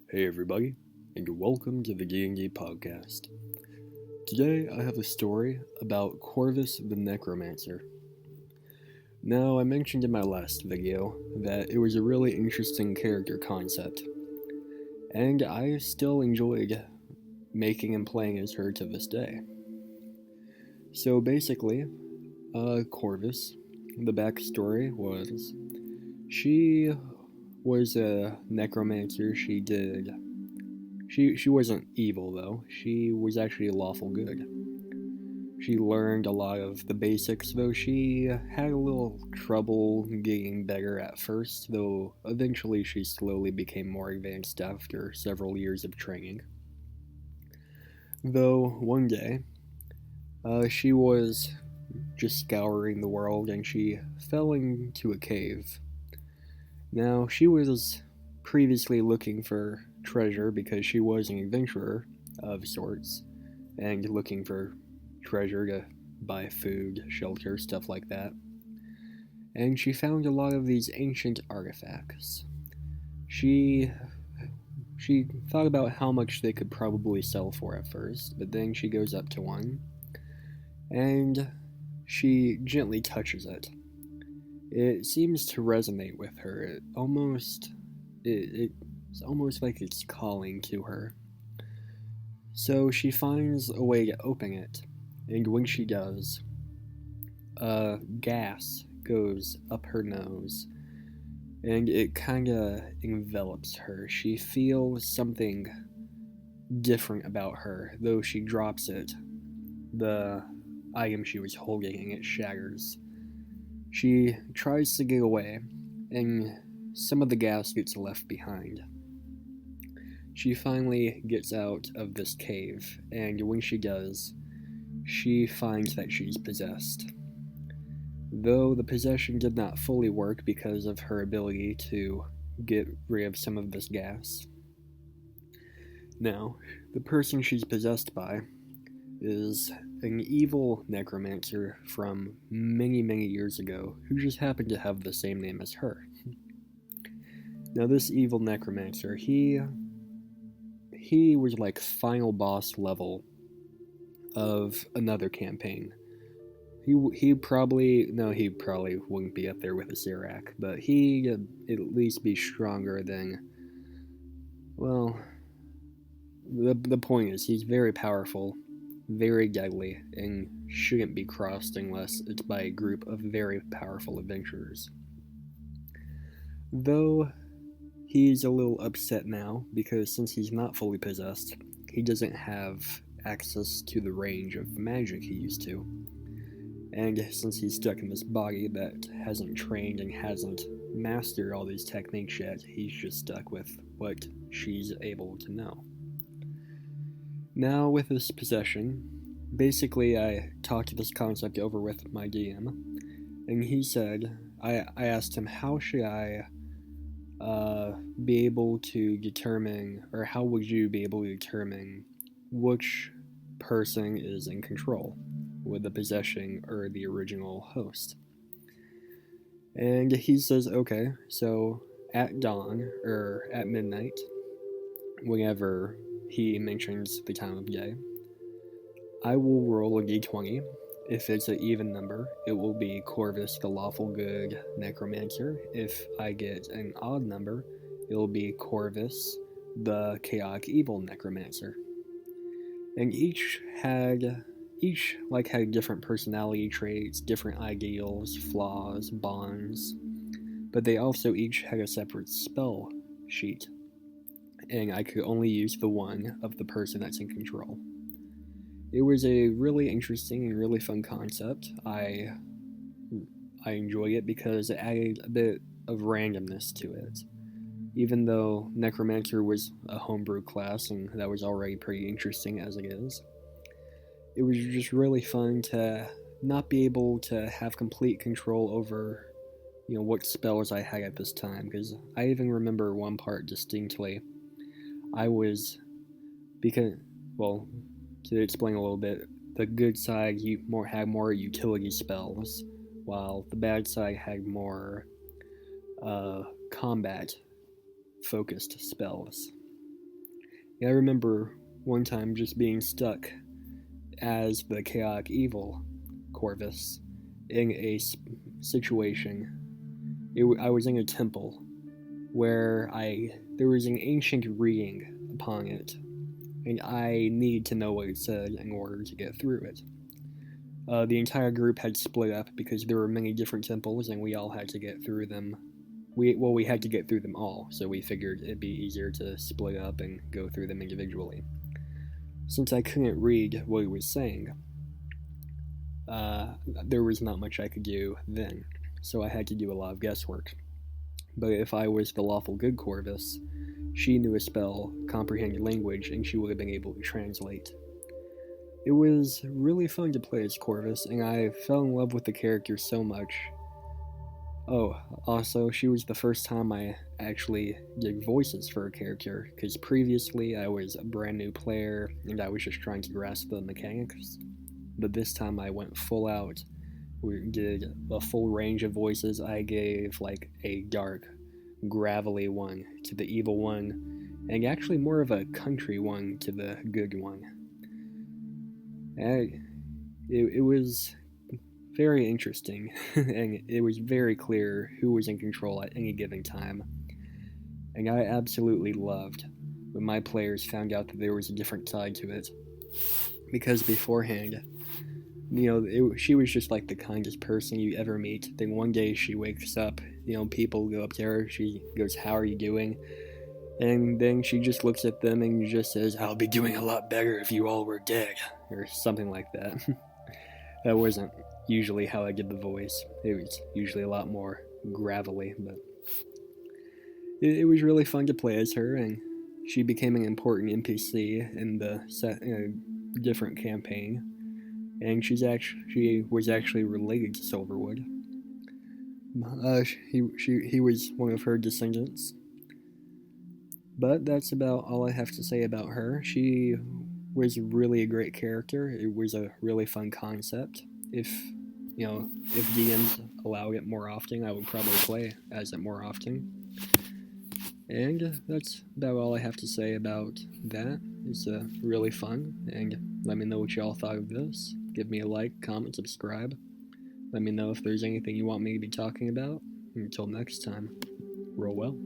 Hey everybody, and welcome to the D&D podcast. Today I have a story about Corvus the Necromancer. Now, I mentioned in my last video that it was a really interesting character concept, and I still enjoyed making and playing as her to this day. So basically, Corvus, the backstory was, she was a necromancer. She wasn't evil, though. She was actually lawful good. She learned a lot of the basics, though she had a little trouble getting better at first, though eventually she slowly became more advanced after several years of training. Though one day, she was just scouring the world and she fell into a cave. Now, she was previously looking for treasure because she was an adventurer of sorts and looking for treasure to buy food, shelter, stuff like that. And she found a lot of these ancient artifacts. She thought about how much they could probably sell for at first, but then she goes up to one and she gently touches it. It seems to resonate with her. It's almost like it's calling to her. So she finds a way to open it, and when she does, gas goes up her nose, and it kinda envelops her. She feels something different about her, though she drops it. The item she was holding, it shatters. She tries to get away, and some of the gas gets left behind. She finally gets out of this cave, and when she does, she finds that she's possessed. Though the possession did not fully work because of her ability to get rid of some of this gas. Now, the person she's possessed by is an evil necromancer from many, many years ago who just happened to have the same name as her. Now, this evil necromancer, he was like final boss level of another campaign. He probably wouldn't be up there with a Sirac, but he'd at least be stronger than, well, the point is he's very powerful, very deadly, and shouldn't be crossed unless it's by a group of very powerful adventurers. Though he's a little upset now because since he's not fully possessed, he doesn't have access to the range of magic he used to. And since he's stuck in this body that hasn't trained and hasn't mastered all these techniques yet, he's just stuck with what she's able to know. Now, with this possession, basically I talked this concept over with my DM, and he said, I asked him, how should I be able to determine, or how would you be able to determine which person is in control, with the possession or the original host? And he says, okay, so at dawn, or at midnight, whenever he mentions the time of day, I will roll a d20. If it's an even number, it will be Corvus the lawful good necromancer. If I get an odd number, it will be Corvus the chaotic evil necromancer. And each had different personality traits, different ideals, flaws, bonds, but they also each had a separate spell sheet, and I could only use the one of the person that's in control. It was a really interesting and really fun concept. I enjoyed it because it added a bit of randomness to it. Even though Necromancer was a homebrew class, and that was already pretty interesting as it is, it was just really fun to not be able to have complete control over, what spells I had at this time, because I even remember one part distinctly. To explain a little bit, the good side had more utility spells, while the bad side had more combat focused spells. I remember one time just being stuck as the chaotic evil Corvus in a situation. I was in a temple where there was an ancient reading upon it, and I needed to know what it said in order to get through it. The entire group had split up because there were many different temples, and we all had to get through them. We had to get through them all, so we figured it'd be easier to split up and go through them individually. Since I couldn't read what he was saying, there was not much I could do then, so I had to do a lot of guesswork. But if I was the lawful good Corvus, she knew a spell, comprehended language, and she would have been able to translate. It was really fun to play as Corvus, and I fell in love with the character so much. Oh, also, she was the first time I actually did voices for a character, because previously I was a brand new player, and I was just trying to grasp the mechanics. But this time I went full out. We did a full range of voices. I gave like a dark, gravelly one to the evil one, and actually more of a country one to the good one. It was very interesting, and it was very clear who was in control at any given time. And I absolutely loved when my players found out that there was a different side to it. Because beforehand, she was just like the kindest person you ever meet. Then one day she wakes up, people go up to her, she goes, "How are you doing?" And then she just looks at them and just says, "I'll be doing a lot better if you all were dead," or something like that. That wasn't usually how I did the voice. It was usually a lot more gravelly, but it was really fun to play as her, and she became an important NPC in a different campaign. And she was actually related to Silverwood. He was one of her descendants. But that's about all I have to say about her. She was really a great character. It was a really fun concept. If DMs allow it more often, I would probably play as it more often. And that's about all I have to say about that. It's really fun, and let me know what y'all thought of this. Give me a like, comment, subscribe. Let me know if there's anything you want me to be talking about. Until next time, roll well.